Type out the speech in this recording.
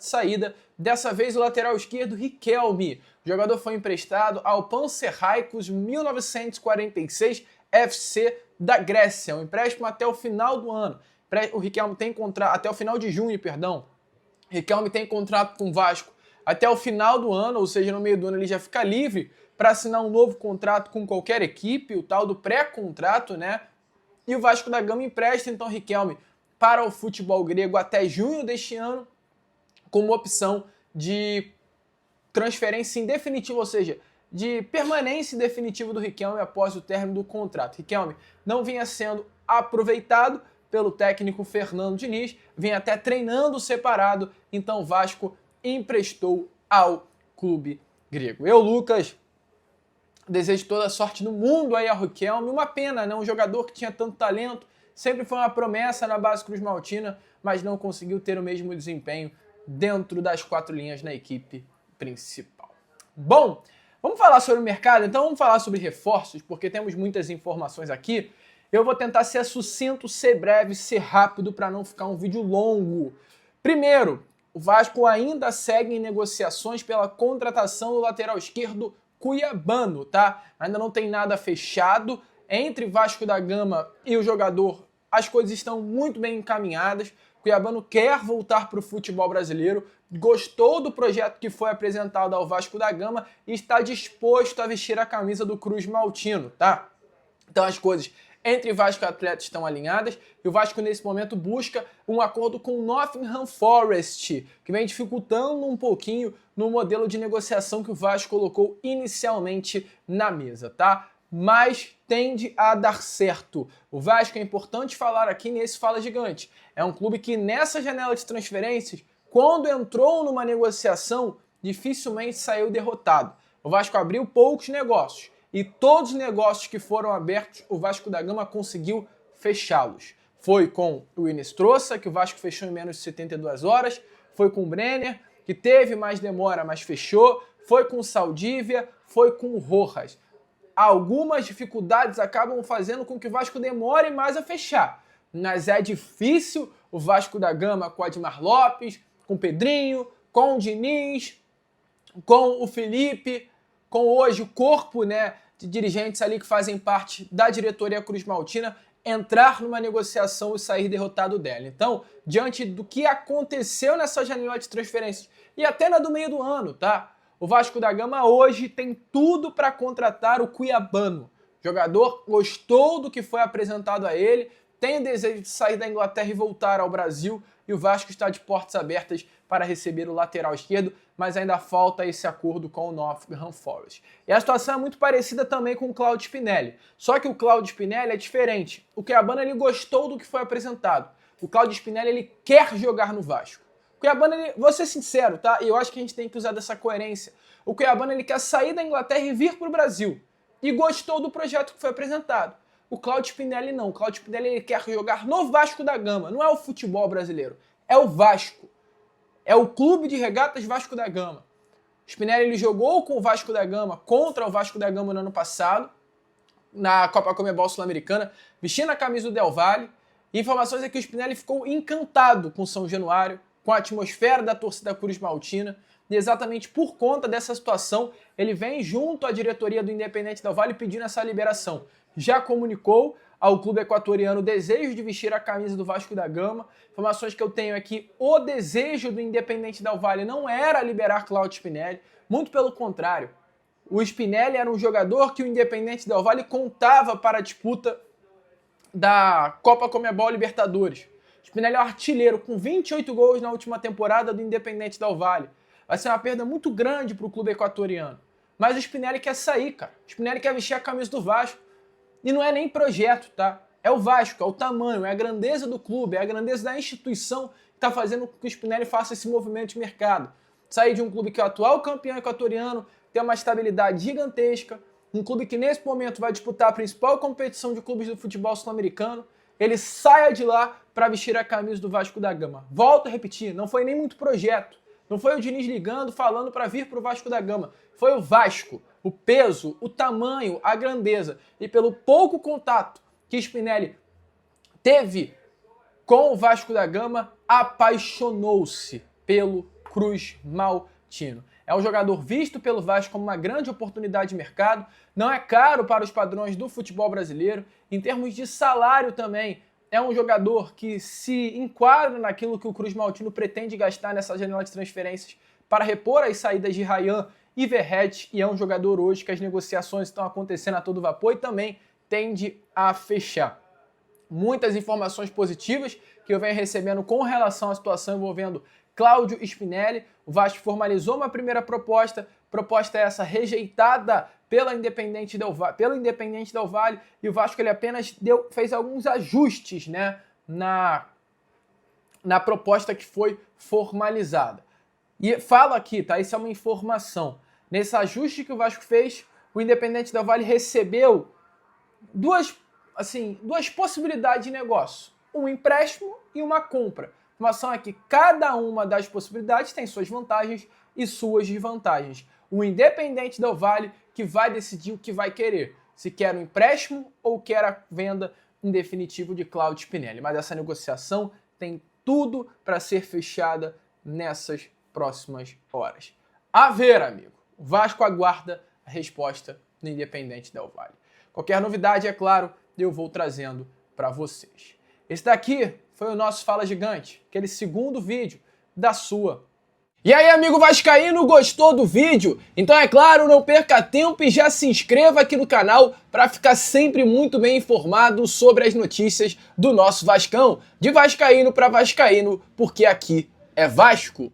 de saída. Dessa vez o lateral esquerdo Riquelme. O jogador foi emprestado ao Panathinaikos 1946 FC da Grécia. Um empréstimo até o final do ano. O Riquelme tem contrato até o final de junho, perdão. Riquelme tem contrato com o Vasco até o final do ano, ou seja, no meio do ano ele já fica livre para assinar um novo contrato com qualquer equipe, o tal do pré-contrato, né? E o Vasco da Gama empresta então Riquelme para o futebol grego até junho deste ano, como opção de transferência em definitivo, ou seja, de permanência definitiva do Riquelme após o término do contrato. Riquelme não vinha sendo aproveitado pelo técnico Fernando Diniz, vinha até treinando separado, então o Vasco emprestou ao clube grego. Eu, Lucas, desejo toda a sorte do mundo aí ao Riquelme. Uma pena, né? Um jogador que tinha tanto talento, sempre foi uma promessa na base cruzmaltina, mas não conseguiu ter o mesmo desempenho dentro das quatro linhas na equipe principal. Bom, vamos falar sobre o mercado? Então vamos falar sobre reforços, porque temos muitas informações aqui. Eu vou tentar ser sucinto, ser breve, ser rápido para não ficar um vídeo longo. Primeiro, o Vasco ainda segue em negociações pela contratação do lateral esquerdo cuiabano, tá? Ainda não tem nada fechado entre Vasco da Gama e o jogador. As coisas estão muito bem encaminhadas. O cuiabano quer voltar para o futebol brasileiro, gostou do projeto que foi apresentado ao Vasco da Gama e está disposto a vestir a camisa do Cruz Maltino, tá? Então as coisas entre Vasco e Atlético estão alinhadas e o Vasco nesse momento busca um acordo com o Nottingham Forest, que vem dificultando um pouquinho no modelo de negociação que o Vasco colocou inicialmente na mesa, tá? Mas tende a dar certo. O Vasco, é importante falar aqui nesse Fala Gigante, é um clube que nessa janela de transferências, quando entrou numa negociação, dificilmente saiu derrotado. O Vasco abriu poucos negócios. E todos os negócios que foram abertos, o Vasco da Gama conseguiu fechá-los. Foi com o Inestrosa, que o Vasco fechou em menos de 72 horas. Foi com o Brenner, que teve mais demora, mas fechou. Foi com o Saldívia, foi com o Rojas. Algumas dificuldades acabam fazendo com que o Vasco demore mais a fechar. Mas é difícil o Vasco da Gama com o Admar Lopes, com o Pedrinho, com o Diniz, com o Felipe, com hoje o corpo, né, de dirigentes ali que fazem parte da diretoria Cruz Maltina, entrar numa negociação e sair derrotado dela. Então, diante do que aconteceu nessa janela de transferências e até na do meio do ano, tá? O Vasco da Gama hoje tem tudo para contratar o cuiabano. O jogador gostou do que foi apresentado a ele, tem o desejo de sair da Inglaterra e voltar ao Brasil, e o Vasco está de portas abertas para receber o lateral esquerdo, mas ainda falta esse acordo com o Nottingham Forest. E a situação é muito parecida também com o Claudio Spinelli, só que o Claudio Spinelli é diferente. O Cuiabano ele gostou do que foi apresentado. O Claudio Spinelli ele quer jogar no Vasco. O Cuiabano, vou ser sincero, tá? E eu acho que a gente tem que usar dessa coerência. O Cuiabano ele quer sair da Inglaterra e vir para o Brasil. E gostou do projeto que foi apresentado. O Claudio Spinelli não. O Claudio Spinelli ele quer jogar no Vasco da Gama. Não é o futebol brasileiro. É o Vasco. É o Clube de Regatas Vasco da Gama. O Spinelli ele jogou com o Vasco da Gama contra o Vasco da Gama no ano passado, na Copa Comebol Sul-Americana, vestindo a camisa do Del Valle. E informações é que o Spinelli ficou encantado com São Januário, com a atmosfera da torcida Cruz Maltina. E exatamente por conta dessa situação, ele vem junto à diretoria do Independente Del Valle pedindo essa liberação. Já comunicou ao clube equatoriano o desejo de vestir a camisa do Vasco da Gama. Informações que eu tenho é que o desejo do Independente Del Valle não era liberar Claudio Spinelli, muito pelo contrário. O Spinelli era um jogador que o Independente Del Valle contava para a disputa da Copa Comebol Libertadores. O Spinelli é um artilheiro com 28 gols na última temporada do Independente Del Valle. Vai ser uma perda muito grande para o clube equatoriano. Mas o Spinelli quer sair, cara. O Spinelli quer vestir a camisa do Vasco. E não é nem projeto, tá? É o Vasco, é o tamanho, é a grandeza do clube, é a grandeza da instituição que está fazendo com que o Spinelli faça esse movimento de mercado. Sair de um clube que é o atual campeão equatoriano, tem uma estabilidade gigantesca, um clube que nesse momento vai disputar a principal competição de clubes do futebol sul-americano, ele saia de lá para vestir a camisa do Vasco da Gama. Volto a repetir, não foi nem muito projeto. Não foi o Diniz ligando, falando para vir para o Vasco da Gama. Foi o Vasco, o peso, o tamanho, a grandeza. E pelo pouco contato que Spinelli teve com o Vasco da Gama, apaixonou-se pelo Cruz Maltino. É um jogador visto pelo Vasco como uma grande oportunidade de mercado, não é caro para os padrões do futebol brasileiro, em termos de salário também, é um jogador que se enquadra naquilo que o Cruz Maltino pretende gastar nessa janela de transferências para repor as saídas de Ryan e Verratti, e é um jogador hoje que as negociações estão acontecendo a todo vapor e também tende a fechar. Muitas informações positivas que eu venho recebendo com relação à situação envolvendo Cláudio Spinelli. O Vasco formalizou uma primeira proposta essa rejeitada pelo Independente Del Valle, e o Vasco ele apenas fez alguns ajustes, né, na proposta que foi formalizada. E falo aqui, tá? Isso é uma informação. Nesse ajuste que o Vasco fez, o Independente Del Valle recebeu duas possibilidades de negócio. Um empréstimo e uma compra. A informação é que cada uma das possibilidades tem suas vantagens e suas desvantagens. O Independente Del Valle que vai decidir o que vai querer. Se quer um empréstimo ou quer a venda em definitivo de Cláudio Spinelli. Mas essa negociação tem tudo para ser fechada nessas próximas horas. A ver, amigo. O Vasco aguarda a resposta do Independente Del Valle. Qualquer novidade, é claro, eu vou trazendo para vocês. Esse daqui foi o nosso Fala Gigante, aquele segundo vídeo da sua. E aí, amigo vascaíno, gostou do vídeo? Então, é claro, não perca tempo e já se inscreva aqui no canal para ficar sempre muito bem informado sobre as notícias do nosso Vascão. De vascaíno para vascaíno, porque aqui é Vasco.